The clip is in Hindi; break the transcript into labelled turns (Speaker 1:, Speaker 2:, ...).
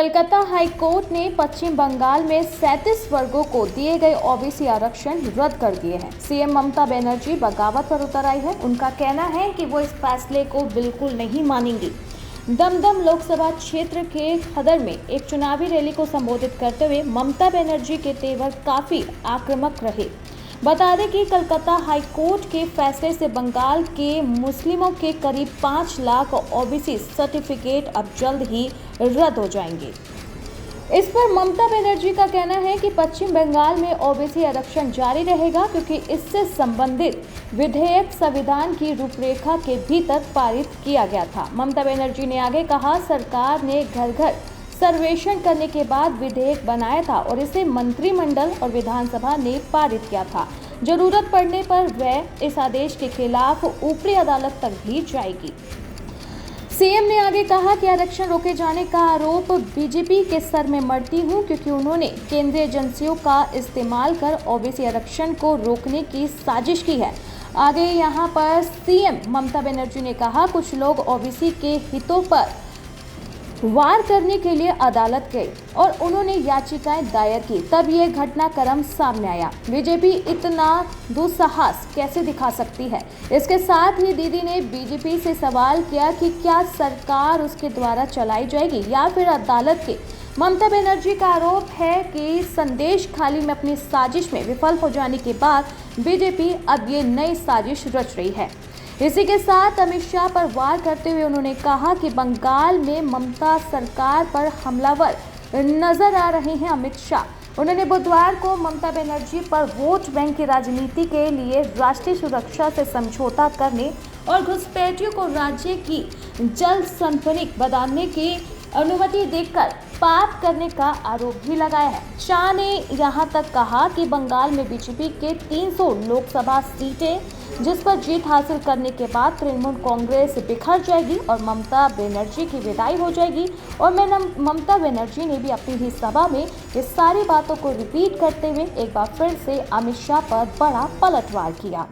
Speaker 1: कलकत्ता हाई कोर्ट ने पश्चिम बंगाल में 37 वर्गों को दिए गए ओबीसी आरक्षण रद्द कर दिए हैं। सीएम ममता बनर्जी बगावत पर उतर आई है। उनका कहना है कि वो इस फैसले को बिल्कुल नहीं मानेंगी। दमदम लोकसभा क्षेत्र के खदर में एक चुनावी रैली को संबोधित करते हुए ममता बनर्जी के तेवर काफी आक्रामक रहे। बता दें कि कलकत्ता हाई कोर्ट के फैसले से बंगाल के मुस्लिमों के करीब 5 लाख ओबीसी सर्टिफिकेट अब जल्द ही रद्द हो जाएंगे। इस पर ममता बनर्जी का कहना है कि पश्चिम बंगाल में ओबीसी आरक्षण जारी रहेगा, क्योंकि इससे संबंधित विधेयक संविधान की रूपरेखा के भीतर पारित किया गया था। ममता बनर्जी ने आगे कहा, सरकार ने घर घर सर्वेक्षण करने के बाद विधेयक बनाया था और इसे मंत्रिमंडल और विधानसभा ने पारित किया था। जरूरत पड़ने पर वह इस आदेश के खिलाफ ऊपरी अदालत तक भी जाएगी। सीएम ने आगे कहा कि आरक्षण रोके जाने का आरोप बीजेपी के सर में मढ़ती हूं, क्योंकि उन्होंने केंद्रीय एजेंसियों का इस्तेमाल कर ओबीसी आरक्षण को रोकने की साजिश की है। आगे यहां पर सीएम ममता बनर्जी ने कहा, कुछ लोग ओबीसी के हितों पर वार करने के लिए अदालत गए और उन्होंने याचिकाएं दायर की, तब ये घटनाक्रम सामने आया। बीजेपी इतना दुस्साहस कैसे दिखा सकती है? इसके साथ ही दीदी ने बीजेपी से सवाल किया कि क्या सरकार उसके द्वारा चलाई जाएगी या फिर अदालत के। ममता बनर्जी का आरोप है कि संदेश खाली में अपनी साजिश में विफल हो जाने के बाद बीजेपी अब ये नई साजिश रच रही है। इसी के साथ अमित शाह पर वार करते हुए उन्होंने कहा कि बंगाल में ममता सरकार पर हमलावर नजर आ रहे हैं अमित शाह। उन्होंने बुधवार को ममता बनर्जी पर वोट बैंक की राजनीति के लिए राष्ट्रीय सुरक्षा से समझौता करने और घुसपैठियों को राज्य की जल संपत्ति बनाने की अनुमति देकर पाप करने का आरोप भी लगाया है। शाह ने यहां तक कहा कि बंगाल में बीजेपी के 300 लोकसभा सीटें जिस पर जीत हासिल करने के बाद तृणमूल कांग्रेस बिखर जाएगी और ममता बनर्जी की विदाई हो जाएगी। और ममता बनर्जी ने भी अपनी ही सभा में ये सारी बातों को रिपीट करते हुए एक बार फिर से अमित शाह पर बड़ा पलटवार किया।